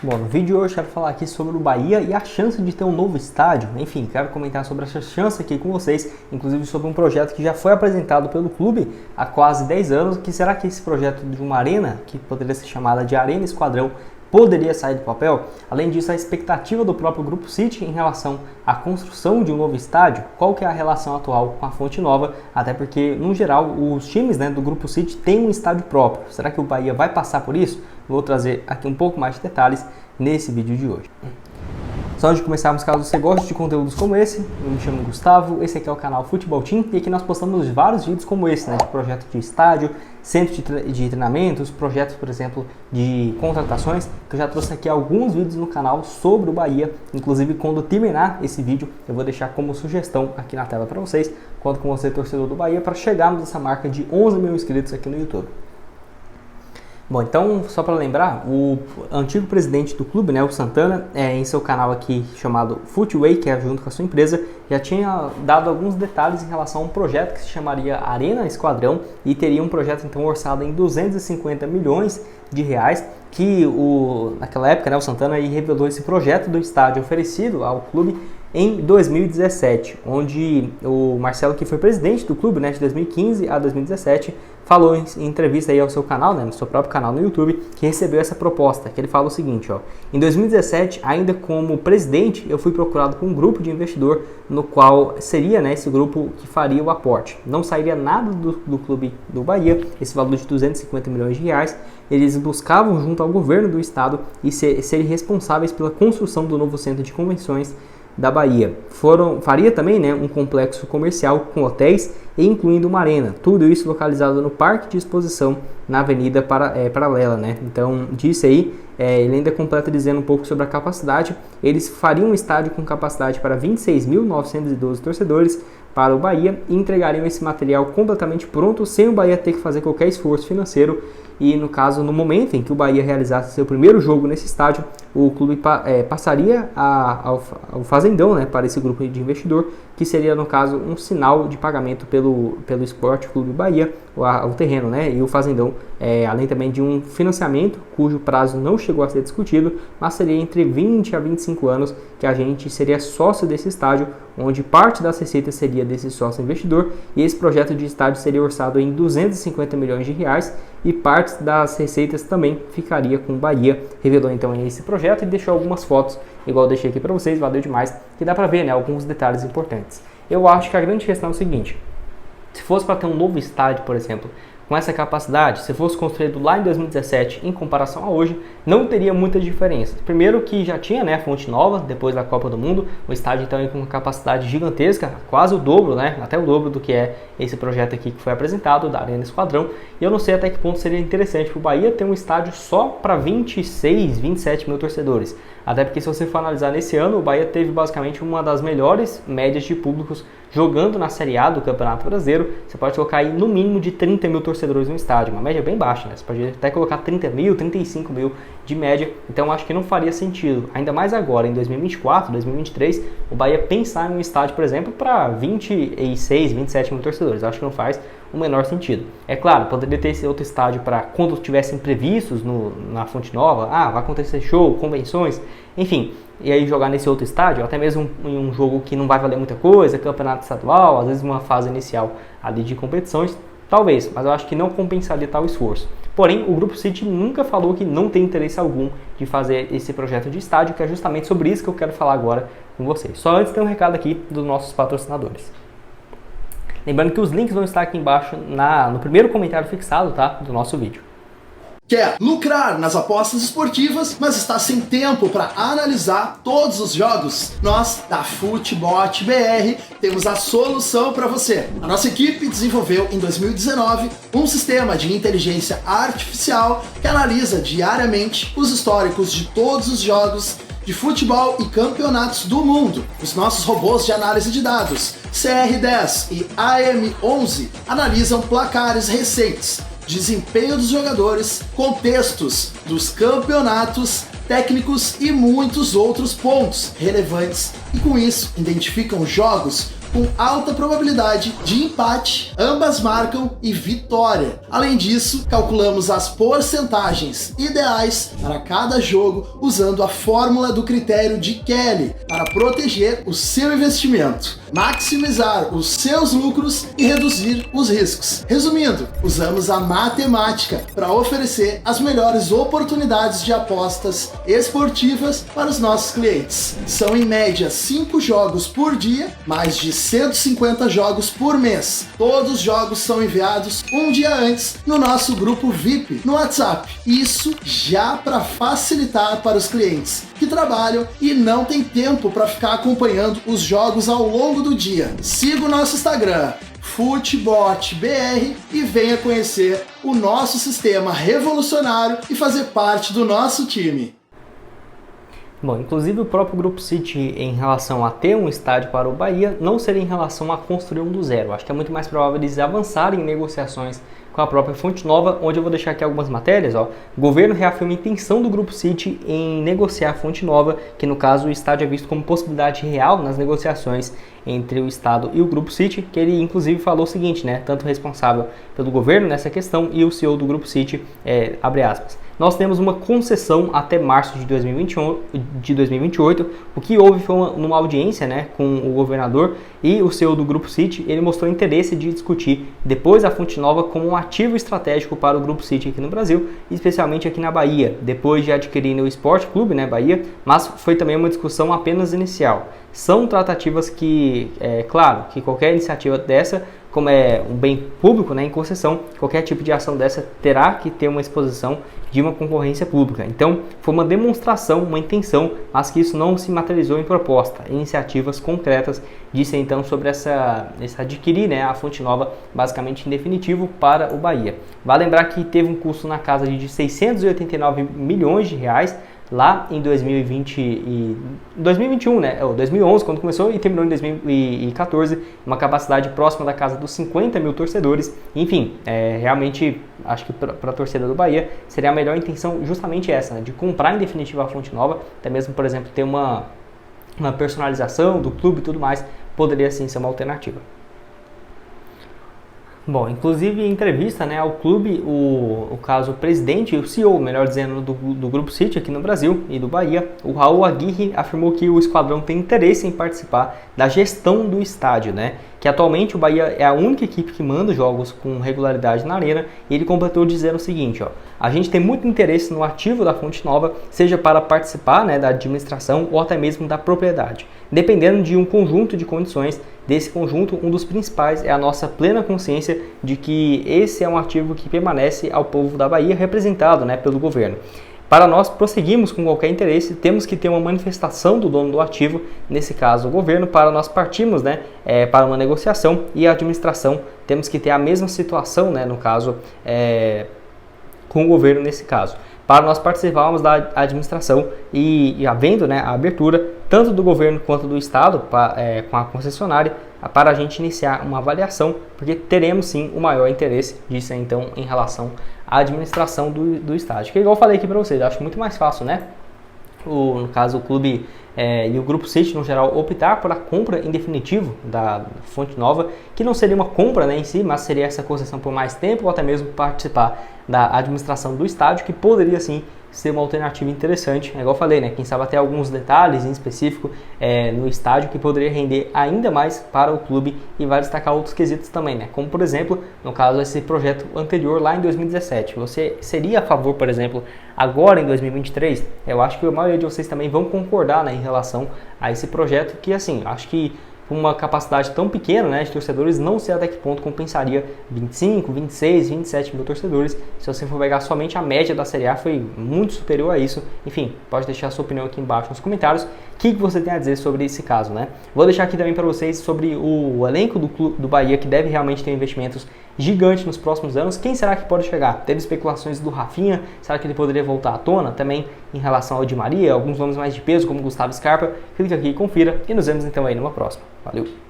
Bom, no vídeo de hoje eu quero falar aqui sobre o Bahia e a chance de ter um novo estádio. Enfim, quero comentar sobre essa chance aqui com vocês, inclusive sobre um projeto que já foi apresentado pelo clube há quase 10 anos, que será que esse projeto de uma arena, que poderia ser chamada de Arena Esquadrão, poderia sair do papel? Além disso, a expectativa do próprio Grupo City em relação à construção de um novo estádio, qual que é a relação atual com a Fonte Nova, até porque, no geral, os times do Grupo City têm um estádio próprio. Será que o Bahia vai passar por isso? Vou trazer aqui um pouco mais de detalhes nesse vídeo de hoje. Só antes de começarmos, caso você goste de conteúdos como esse, eu me chamo Gustavo, esse aqui é o canal Futebol Team e aqui nós postamos vários vídeos como esse, de projeto de estádio, centro de treinamentos, projetos, por exemplo, de contratações, que eu já trouxe aqui alguns vídeos no canal sobre o Bahia, inclusive quando terminar esse vídeo eu vou deixar como sugestão aqui na tela para vocês, conto com você, torcedor do Bahia, para chegarmos nessa marca de 11 mil inscritos aqui no YouTube. Bom, então, só para lembrar, o antigo presidente do clube, o Santana, em seu canal aqui chamado Footway, que é junto com a sua empresa, já tinha dado alguns detalhes em relação a um projeto que se chamaria Arena Esquadrão e teria um projeto então orçado em 250 milhões de reais, que naquela época o Santana aí revelou esse projeto do estádio oferecido ao clube em 2017, onde o Marcelo, que foi presidente do clube de 2015 a 2017, falou em entrevista aí ao seu canal, no seu próprio canal no YouTube, que recebeu essa proposta, que ele fala o seguinte, em 2017, ainda como presidente, eu fui procurado por um grupo de investidor, no qual seria esse grupo que faria o aporte. Não sairia nada do clube do Bahia, esse valor de 250 milhões de reais, eles buscavam junto ao governo do estado e serem responsáveis pela construção do novo centro de convenções da Bahia. Faria também um complexo comercial com hotéis e incluindo uma arena. Tudo isso localizado no Parque de Exposição na Avenida Paralela. Então, disso aí, ele ainda completa dizendo um pouco sobre a capacidade. Eles fariam um estádio com capacidade para 26.912 torcedores para o Bahia e entregariam esse material completamente pronto, sem o Bahia ter que fazer qualquer esforço financeiro. E no caso, no momento em que o Bahia realizasse seu primeiro jogo nesse estádio, o clube passaria ao Fazendão, para esse grupo de investidor, que seria no caso um sinal de pagamento pelo Esporte Clube Bahia, o terreno, e o Fazendão, além também de um financiamento cujo prazo não chegou a ser discutido, mas seria entre 20 a 25 anos que a gente seria sócio desse estádio, onde parte das receitas seria desse sócio investidor, e esse projeto de estádio seria orçado em 250 milhões de reais e parte das receitas também ficaria com o Bahia. Revelou então esse projeto e deixou algumas fotos, igual eu deixei aqui para vocês, valeu demais, que dá para ver alguns detalhes importantes. Eu acho que a grande questão é o seguinte: se fosse para ter um novo estádio, por exemplo, com essa capacidade, se fosse construído lá em 2017 em comparação a hoje, não teria muita diferença. Primeiro que já tinha a Fonte Nova, depois da Copa do Mundo, o estádio então com uma capacidade gigantesca, quase o dobro, até o dobro do que é esse projeto aqui que foi apresentado, da Arena Esquadrão, e eu não sei até que ponto seria interessante para o Bahia ter um estádio só para 26, 27 mil torcedores. Até porque se você for analisar nesse ano, o Bahia teve basicamente uma das melhores médias de públicos jogando na Série A do Campeonato Brasileiro. Você pode colocar aí no mínimo de 30 mil torcedores no estádio, uma média bem baixa, Você pode até colocar 30 mil, 35 mil de média, então acho que não faria sentido, ainda mais agora, em 2024, 2023, o Bahia pensar em um estádio, por exemplo, para 26, 27 mil torcedores. Acho que não faz o menor sentido. É claro, poderia ter esse outro estádio para quando tivessem previstos na Fonte Nova, vai acontecer show, convenções, enfim, e aí jogar nesse outro estádio, até mesmo em um jogo que não vai valer muita coisa, campeonato estadual, às vezes uma fase inicial ali de competições, talvez, mas eu acho que não compensaria tal esforço. Porém, o Grupo City nunca falou que não tem interesse algum de fazer esse projeto de estádio, que é justamente sobre isso que eu quero falar agora com vocês. Só antes tem um recado aqui dos nossos patrocinadores. Lembrando que os links vão estar aqui embaixo no primeiro comentário fixado, do nosso vídeo. Quer lucrar nas apostas esportivas, mas está sem tempo para analisar todos os jogos? Nós, da Futebot BR, temos a solução para você. A nossa equipe desenvolveu em 2019 um sistema de inteligência artificial que analisa diariamente os históricos de todos os jogos de futebol e campeonatos do mundo. Os nossos robôs de análise de dados, CR10 e AM11, analisam placares recentes, desempenho dos jogadores, contextos dos campeonatos, técnicos e muitos outros pontos relevantes, e com isso identificam jogos com alta probabilidade de empate, ambas marcam e vitória. Além disso, calculamos as porcentagens ideais para cada jogo usando a fórmula do critério de Kelly para proteger o seu investimento, maximizar os seus lucros e reduzir os riscos. Resumindo, usamos a matemática para oferecer as melhores oportunidades de apostas esportivas para os nossos clientes. São em média 5 jogos por dia, mais de 150 jogos por mês. Todos os jogos são enviados um dia antes no nosso grupo VIP no WhatsApp. Isso já para facilitar para os clientes que trabalham e não tem tempo para ficar acompanhando os jogos ao longo do dia. Siga o nosso Instagram, FutBotBR, e venha conhecer o nosso sistema revolucionário e fazer parte do nosso time. Bom, inclusive o próprio Grupo City, em relação a ter um estádio para o Bahia, não seria em relação a construir um do zero. Acho que é muito mais provável eles avançarem em negociações com a própria Fonte Nova, onde eu vou deixar aqui algumas matérias. O governo reafirma a intenção do Grupo City em negociar a Fonte Nova, que no caso o estádio é visto como possibilidade real nas negociações entre o Estado e o Grupo City, que ele inclusive falou o seguinte, né, tanto o responsável pelo governo nessa questão e o CEO do Grupo City, abre aspas, nós temos uma concessão até março de 2028, o que houve foi numa audiência, né, com o governador e o CEO do Grupo City, ele mostrou interesse de discutir depois a Fonte Nova como um ativo estratégico para o Grupo City aqui no Brasil, especialmente aqui na Bahia, depois de adquirir o Esporte Clube, né, Bahia, mas foi também uma discussão apenas inicial. São tratativas que, claro, que qualquer iniciativa dessa, como é um bem público, né, em concessão, qualquer tipo de ação dessa terá que ter uma exposição de uma concorrência pública. Então, foi uma demonstração, uma intenção, mas que isso não se materializou em proposta, iniciativas concretas, disse então sobre essa adquirir, né, a Fonte Nova, basicamente em definitivo, para o Bahia. Vale lembrar que teve um custo na casa de 689 milhões de reais, lá em 2021, né? 2011, quando começou, e terminou em 2014, uma capacidade próxima da casa dos 50 mil torcedores. Enfim, realmente, acho que para a torcida do Bahia seria a melhor intenção justamente essa, né? De comprar em definitiva a Fonte Nova, até mesmo, por exemplo, ter uma personalização do clube e tudo mais, poderia sim ser uma alternativa. Bom, inclusive em entrevista, né, ao clube, o presidente, o CEO, melhor dizendo, do Grupo City aqui no Brasil e do Bahia, o Raul Aguirre, afirmou que o esquadrão tem interesse em participar da gestão do estádio, né, que atualmente o Bahia é a única equipe que manda jogos com regularidade na arena, e ele completou dizendo o seguinte, a gente tem muito interesse no ativo da Fonte Nova, seja para participar, né, da administração ou até mesmo da propriedade, dependendo de um conjunto de condições. Desse conjunto, um dos principais é a nossa plena consciência de que esse é um ativo que permanece ao povo da Bahia, representado, né, pelo governo. Para nós prosseguirmos com qualquer interesse, temos que ter uma manifestação do dono do ativo, nesse caso o governo, para nós partirmos, né, para uma negociação, e a administração temos que ter a mesma situação, né, no caso, com o governo nesse caso, para nós participarmos da administração e havendo, né, a abertura tanto do governo quanto do Estado com a concessionária, para a gente iniciar uma avaliação, porque teremos sim o maior interesse disso então em relação à administração do estádio. Que igual eu falei aqui para vocês, eu acho muito mais fácil, né? No caso o clube e o Grupo City no geral optar por a compra em definitivo da Fonte Nova, que não seria uma compra, né, em si, mas seria essa concessão por mais tempo ou até mesmo participar da administração do estádio, que poderia sim ser uma alternativa interessante, igual eu falei, né? Quem sabe até alguns detalhes em específico no estádio que poderia render ainda mais para o clube, e vai destacar outros quesitos também, né? Como por exemplo, no caso esse projeto anterior lá em 2017, você seria a favor, por exemplo, agora em 2023? Eu acho que a maioria de vocês também vão concordar, né, em relação a esse projeto, que assim, acho que com uma capacidade tão pequena, né, de torcedores, não sei até que ponto compensaria 25, 26, 27 mil torcedores. Se você for pegar somente a média da Série A, foi muito superior a isso. Enfim, pode deixar a sua opinião aqui embaixo nos comentários. O que você tem a dizer sobre esse caso, né? Vou deixar aqui também para vocês sobre o elenco do Bahia, que deve realmente ter investimentos gigantes nos próximos anos. Quem será que pode chegar? Teve especulações do Rafinha, será que ele poderia voltar à tona? Também em relação ao Di Maria, alguns nomes mais de peso, como Gustavo Scarpa. Clique aqui e confira, e nos vemos então aí numa próxima. Valeu!